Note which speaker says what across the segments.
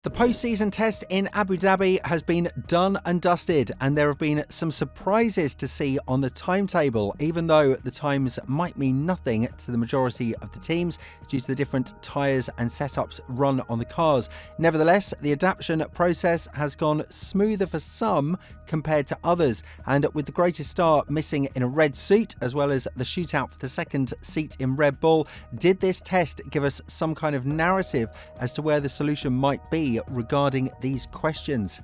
Speaker 1: The post-season test in Abu Dhabi has been done and dusted, and there have been some surprises to see on the timetable, even though the times might mean nothing to the majority of the teams due to the different tyres and setups run on the cars. Nevertheless, the adaptation process has gone smoother for some compared to others, and with the greatest star missing in a red suit, as well as the shootout for the second seat in Red Bull, did this test give us some kind of narrative as to where the solution might be regarding these questions?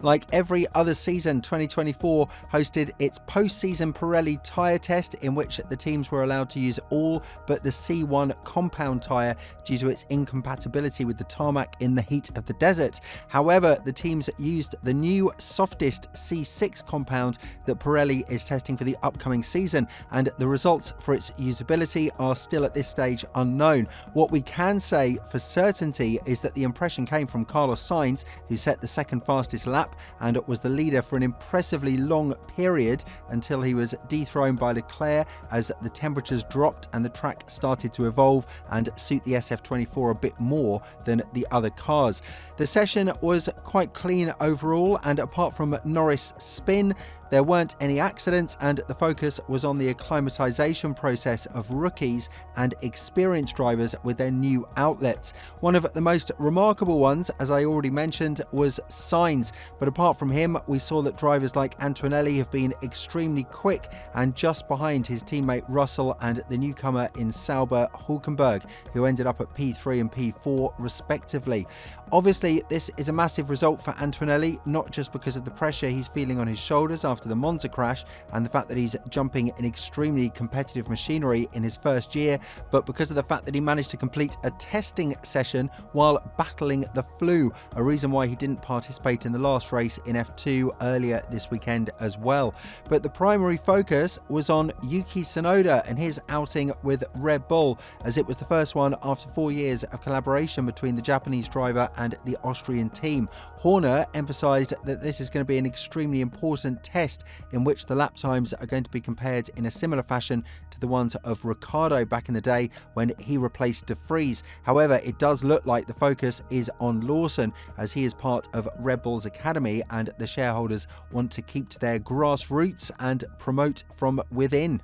Speaker 1: Like every other season, 2024 hosted its post-season Pirelli tyre test, in which the teams were allowed to use all but the C1 compound tyre due to its incompatibility with the tarmac in the heat of the desert. However, the teams used the new softest C6 compound that Pirelli is testing for the upcoming season, and the results for its usability are still at this stage unknown. What we can say for certainty is that the impression came from Carlos Sainz, who set the second fastest lap and was the leader for an impressively long period until he was dethroned by Leclerc as the temperatures dropped and the track started to evolve and suit the SF24 a bit more than the other cars. The session was quite clean overall, and apart from Norris' spin, there weren't any accidents, and the focus was on the acclimatization process of rookies and experienced drivers with their new outlets. One of the most remarkable ones, as I already mentioned, was Sainz, but apart from him, we saw that drivers like Antonelli have been extremely quick and just behind his teammate Russell and the newcomer in Sauber, Hulkenberg, who ended up at P3 and P4 respectively. Obviously, this is a massive result for Antonelli, not just because of the pressure he's feeling on his shoulders after the Monza crash and the fact that he's jumping in extremely competitive machinery in his first year, but because of the fact that he managed to complete a testing session while battling the flu, a reason why he didn't participate in the last race in F2 earlier this weekend as well. But the primary focus was on Yuki Tsunoda and his outing with Red Bull, as it was the first one after 4 years of collaboration between the Japanese driver and the Austrian team. Horner emphasised that this is going to be an extremely important test in which the lap times are going to be compared in a similar fashion to the ones of Ricciardo back in the day when he replaced De Vries. However, it does look like the focus is on Lawson, as he is part of Red Bull's academy and the shareholders want to keep to their grassroots and promote from within.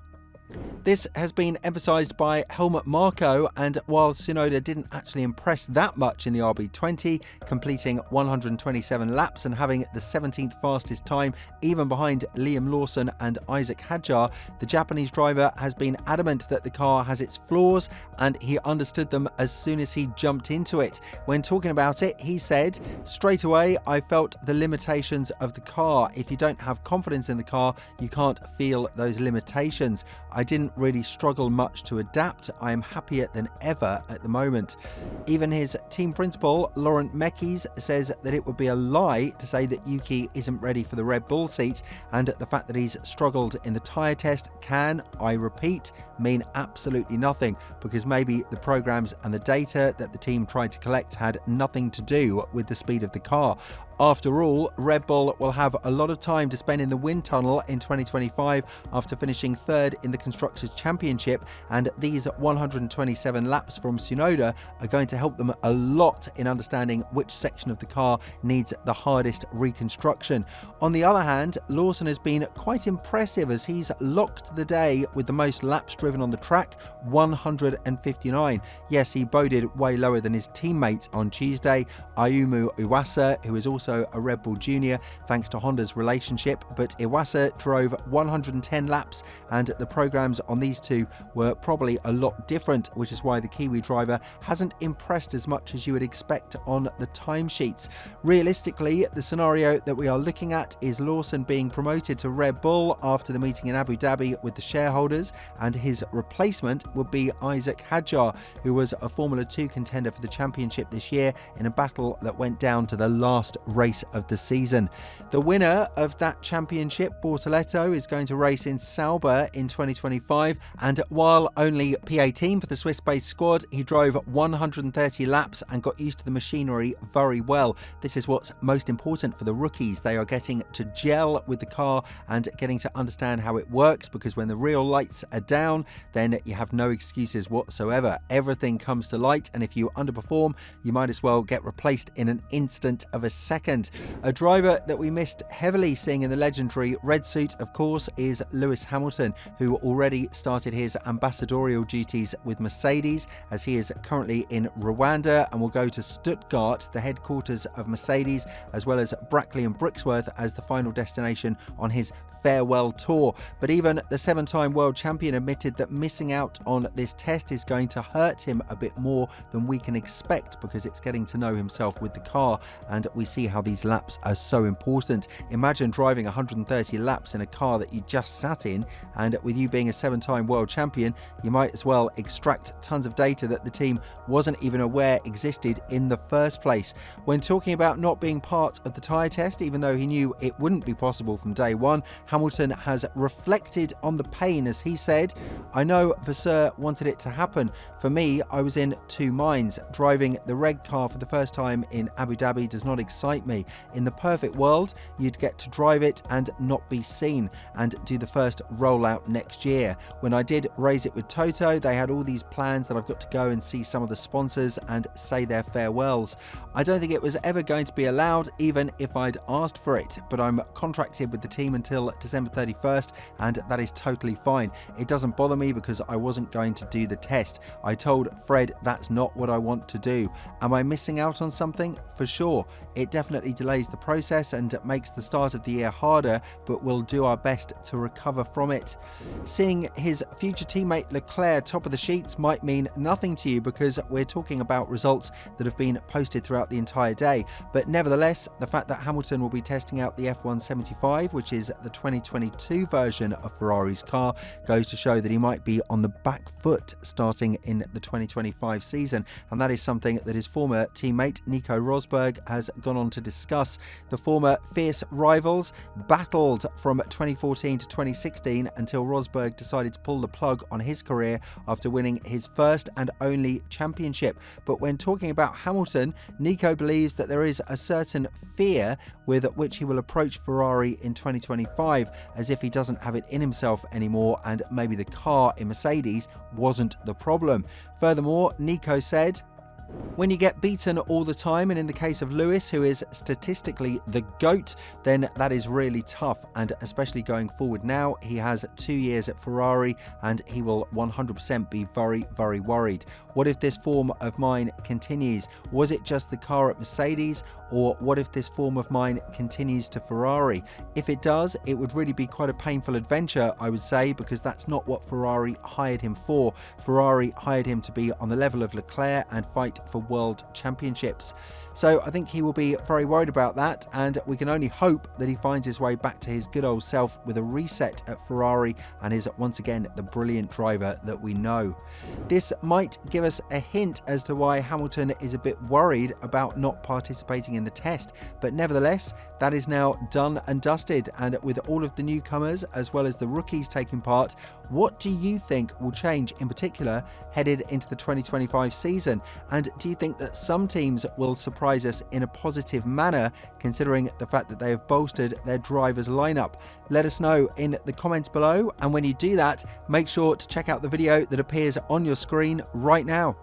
Speaker 1: This has been emphasised by Helmut Marko, and while Tsunoda didn't actually impress that much in the RB20, completing 127 laps and having the 17th fastest time, even behind Liam Lawson and Isaac Hadjar, the Japanese driver has been adamant that the car has its flaws, and he understood them as soon as he jumped into it. When talking about it, he said, "Straight away, I felt the limitations of the car. If you don't have confidence in the car, you can't feel those limitations. I didn't really struggle much to adapt. I am happier than ever at the moment." Even his team principal, Laurent Mekies, says that it would be a lie to say that Yuki isn't ready for the Red Bull seat, and the fact that he's struggled in the tyre test can, I repeat, mean absolutely nothing, because maybe the programs and the data that the team tried to collect had nothing to do with the speed of the car. After all, Red Bull will have a lot of time to spend in the wind tunnel in 2025 after finishing third in the Constructors' Championship, and these 127 laps from Tsunoda are going to help them a lot in understanding which section of the car needs the hardest reconstruction. On the other hand, Lawson has been quite impressive, as he's locked the day with the most laps driven on the track, 159. Yes, he boded way lower than his teammate on Tuesday, Ayumu Iwasa, who is also a Red Bull junior thanks to Honda's relationship, but Iwasa drove 110 laps, and the programs on these two were probably a lot different, which is why the Kiwi driver hasn't impressed as much as you would expect on the timesheets. Realistically, the scenario that we are looking at is Lawson being promoted to Red Bull after the meeting in Abu Dhabi with the shareholders, and his replacement would be Isaac Hadjar, who was a Formula 2 contender for the championship this year in a battle that went down to the last race of the season. The winner of that championship, Bortoleto, is going to race in Sauber in 2025 2025, and while only P18 for the Swiss-based squad, he drove 130 laps and got used to the machinery very well. This is what's most important for the rookies. They are getting to gel with the car and getting to understand how it works, because when the real lights are down, then you have no excuses whatsoever. Everything comes to light, and if you underperform, you might as well get replaced in an instant of a second. A driver that we missed heavily seeing in the legendary red suit, of course, is Lewis Hamilton, who already started his ambassadorial duties with Mercedes, as he is currently in Rwanda and will go to Stuttgart, the headquarters of Mercedes, as well as Brackley and Brixworth as the final destination on his farewell tour. But even the 7-time world champion admitted that missing out on this test is going to hurt him a bit more than we can expect, because it's getting to know himself with the car, and we see how these laps are so important. Imagine driving 130 laps in a car that you just sat in, and with you being a 7-time world champion, you might as well extract tons of data that the team wasn't even aware existed in the first place. When talking about not being part of the tyre test, even though he knew it wouldn't be possible from day one, Hamilton has reflected on the pain as he said, "I know Vasseur wanted it to happen. For me, I was in two minds. Driving the red car for the first time in Abu Dhabi does not excite me. In the perfect world, you'd get to drive it and not be seen and do the first rollout next year. When I did raise it with Toto, they had all these plans that I've got to go and see some of the sponsors and say their farewells. I don't think it was ever going to be allowed, even if I'd asked for it, but I'm contracted with the team until December 31st, and that is totally fine. It doesn't bother me because I wasn't going to do the test. I told Fred that's not what I want to do. Am I missing out on something? For sure. It definitely delays the process and makes the start of the year harder, but we'll do our best to recover from it." Seeing his future teammate Leclerc top of the sheets might mean nothing to you, because we're talking about results that have been posted throughout the entire day. But nevertheless, the fact that Hamilton will be testing out the F1's 75, which is the 2022 version of Ferrari's car, goes to show that he might be on the back foot starting in the 2025 season, and that is something that his former teammate Nico Rosberg has gone on to discuss. The former fierce rivals battled from 2014 to 2016 until Rosberg decided to pull the plug on his career after winning his first and only championship. But when talking about Hamilton, Nico believes that there is a certain fear with which he will approach Ferrari in 2025, as if he doesn't have it in himself anymore, and maybe the car in Mercedes wasn't the problem. Furthermore, Nico said, "When you get beaten all the time, and in the case of Lewis, who is statistically the GOAT, then that is really tough, and especially going forward now. He has 2 years at Ferrari and he will 100% be very, very worried. What if this form of mine continues? Was it just the car at Mercedes, or what if this form of mine continues to Ferrari? If it does, it would really be quite a painful adventure, I would say, because that's not what Ferrari hired him for. Ferrari hired him to be on the level of Leclerc and fight for world championships." So I think he will be very worried about that, and we can only hope that he finds his way back to his good old self with a reset at Ferrari and is once again the brilliant driver that we know. This might give us a hint as to why Hamilton is a bit worried about not participating in the test, but nevertheless, that is now done and dusted, and with all of the newcomers as well as the rookies taking part, what do you think will change in particular headed into the 2025 season? And do you think that some teams will surprise us in a positive manner, considering the fact that they have bolstered their drivers lineup? Let us know in the comments below, and when you do that, make sure to check out the video that appears on your screen right now.